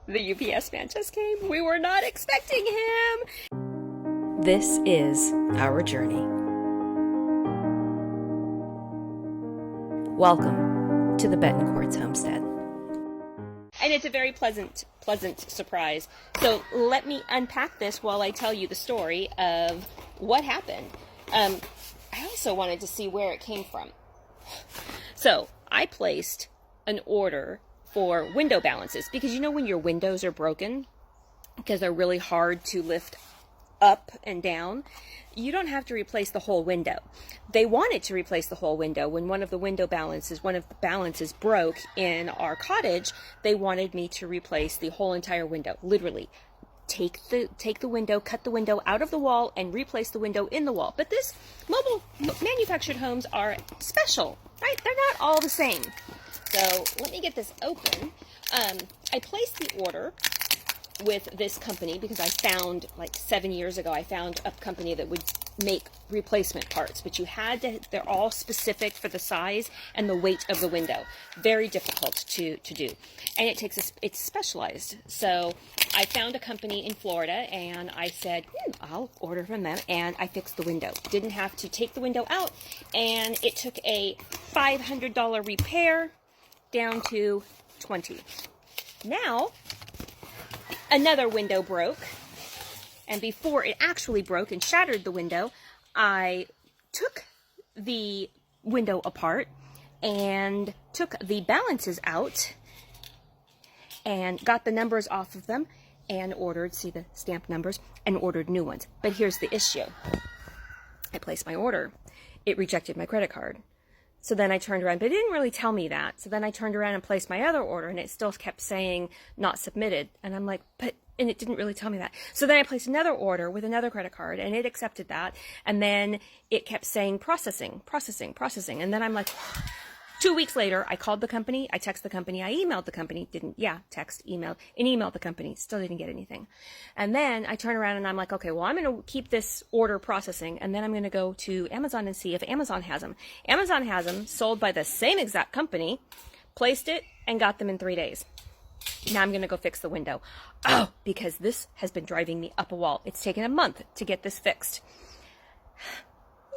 The UPS man just came. We were not expecting him. This is our journey. Welcome to the Betancourts homestead. And it's a very pleasant surprise. So let me unpack this while I tell you the story of what happened. I also wanted to see where it came from. So I placed an order for window balances because you know when your windows are broken because they're really hard to lift up and down, you don't have to replace the whole window. They wanted to replace the whole window. When one of the balances broke in our cottage, they wanted me to replace the whole entire window. Literally, take the window, cut the window out of the wall and replace the window in the wall. But this mobile manufactured homes are special, right? They're not all the same. So let me get this open. I placed the order with this company because I found, like 7 years ago, I found a company that would make replacement parts, but they're all specific for the size and the weight of the window. Very difficult to do. And it's specialized. So I found a company in Florida and I said, I'll order from them, and I fixed the window. Didn't have to take the window out, and it took a $500 repair down to $20. Now, another window broke, and before it actually broke and shattered the window, I took the window apart and took the balances out and got the numbers off of them and ordered, see the stamped numbers, and ordered new ones. But here's the issue. I placed my order. It rejected my credit card. So then I turned around, but it didn't really tell me that. So then I turned around and placed my other order, and it still kept saying not submitted. And I'm like, and it didn't really tell me that. So then I placed another order with another credit card, and it accepted that. And then it kept saying processing. And then I'm like, 2 weeks later, I called the company, I texted the company, I emailed the company, emailed the company, still didn't get anything. And then I turn around and I'm like, okay, well, I'm going to keep this order processing, and then I'm going to go to Amazon and see if Amazon has them. Amazon has them, sold by the same exact company, placed it, and got them in 3 days. Now I'm going to go fix the window. Oh, because this has been driving me up a wall. It's taken a month to get this fixed.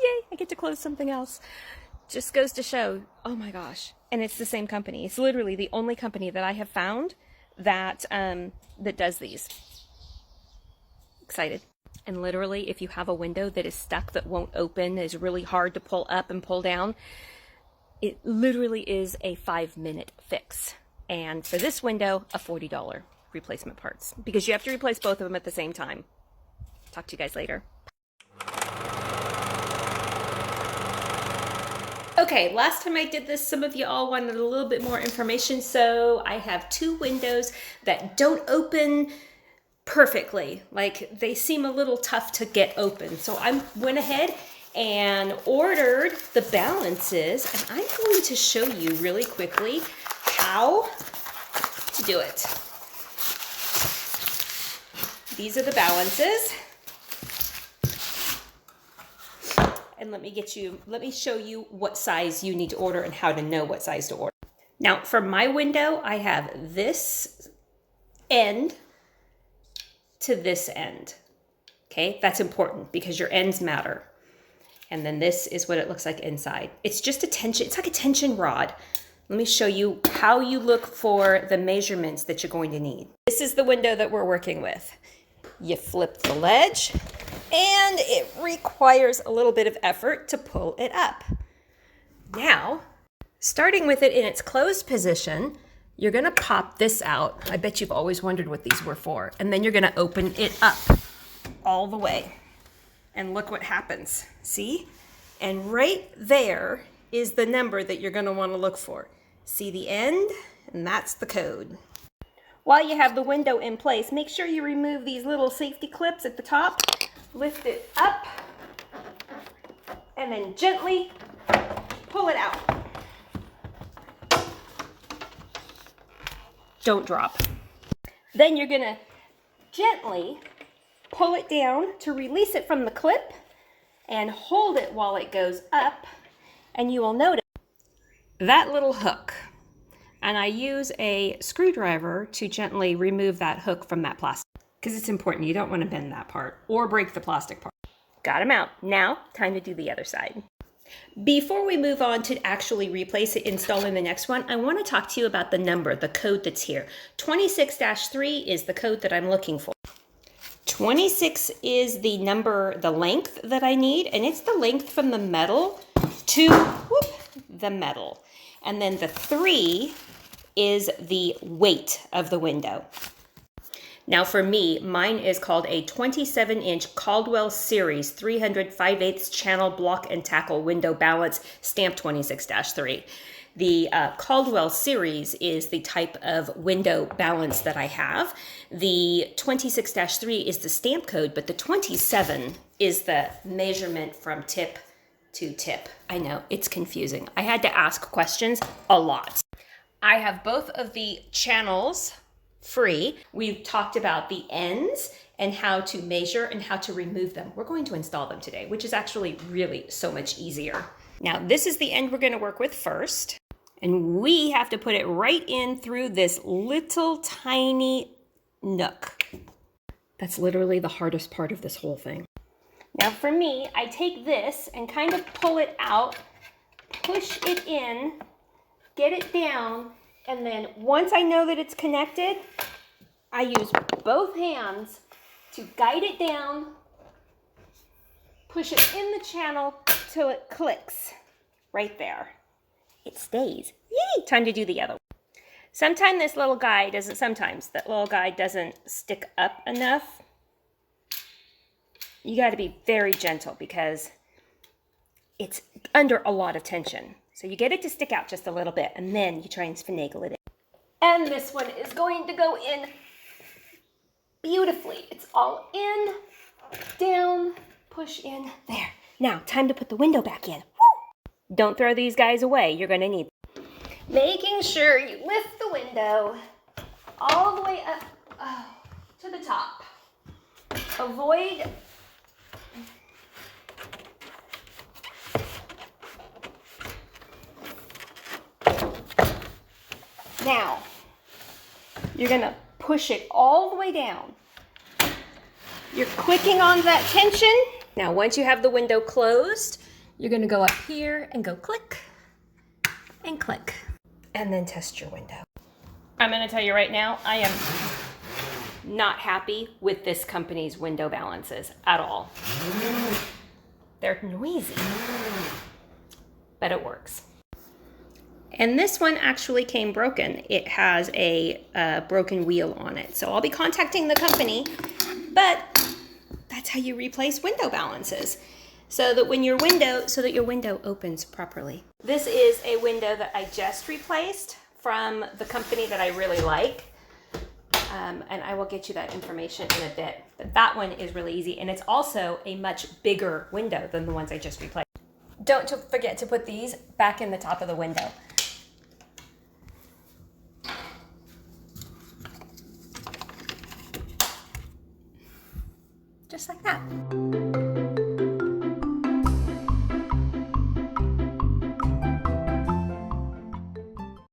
Yay, I get to close something else. Just goes to show, oh my gosh. And it's the same company. It's literally the only company that I have found that that does these. Excited. And literally, if you have a window that is stuck, that won't open, is really hard to pull up and pull down, it literally is a 5-minute fix. And for this window, a $40 replacement parts, because you have to replace both of them at the same time. Talk to you guys later. Okay, last time I did this, some of you all wanted a little bit more information, so I have 2 windows that don't open perfectly. Like, they seem a little tough to get open. So I went ahead and ordered the balances, and I'm going to show you really quickly how to do it. These are the balances. And let me show you what size you need to order and how to know what size to order. Now, for my window, I have this end to this end. Okay, that's important because your ends matter. And then this is what it looks like inside. It's just it's like a tension rod. Let me show you how you look for the measurements that you're going to need. This is the window that we're working with. You flip the ledge, and it requires a little bit of effort to pull it up. Now, starting with it in its closed position, you're going to pop this out. I bet you've always wondered what these were for. And then you're going to open it up all the way. And look what happens. See? And right there is the number that you're going to want to look for. See the end? And that's the code. While you have the window in place, make sure you remove these little safety clips at the top. Lift it up, and then gently pull it out. Don't drop. Then you're going to gently pull it down to release it from the clip and hold it while it goes up, and you will notice that little hook. and I use a screwdriver to gently remove that hook from that plastic. Because it's important, you don't want to bend that part or break the plastic part. Got them out. Now, time to do the other side. Before we move on to actually replace it, installing the next one, I want to talk to you about the number, the code that's here. 26-3 is the code that I'm looking for. 26 is the number, the length that I need, and it's the length from the metal to the metal. And then the 3 is the weight of the window. Now for me, mine is called a 27-inch Caldwell Series 300 5/8 channel block and tackle window balance, stamped 26-3. The Caldwell Series is the type of window balance that I have. The 26-3 is the stamp code, but the 27 is the measurement from tip to tip. I know, it's confusing. I had to ask questions a lot. I have both of the channels free. We've talked about the ends and how to measure and how to remove them. We're going to install them today, which is actually really so much easier. Now, this is the end we're going to work with first. And we have to put it right in through this little tiny nook. That's literally the hardest part of this whole thing. Now for me, I take this and kind of pull it out, push it in, get it down, and then once I know that it's connected, I use both hands to guide it down, push it in the channel till it clicks right there. It stays. Yay! Time to do the other one. Sometimes that little guy doesn't stick up enough. You got to be very gentle because it's under a lot of tension. So you get it to stick out just a little bit, and then you try and finagle it in. And this one is going to go in beautifully. It's all in, down, push in, there. Now, time to put the window back in. Woo! Don't throw these guys away. You're going to need them. Making sure you lift the window all the way up to the top. Avoid Now, you're going to push it all the way down. You're clicking on that tension. Now, once you have the window closed, you're going to go up here and go click and click, and then test your window. I'm going to tell you right now, I am not happy with this company's window balances at all. They're noisy, but it works. And this one actually came broken. It has a broken wheel on it. So I'll be contacting the company, but that's how you replace window balances. So that your window opens properly. This is a window that I just replaced from the company that I really like. And I will get you that information in a bit. But that one is really easy. And it's also a much bigger window than the ones I just replaced. Don't forget to put these back in the top of the window. Just like that.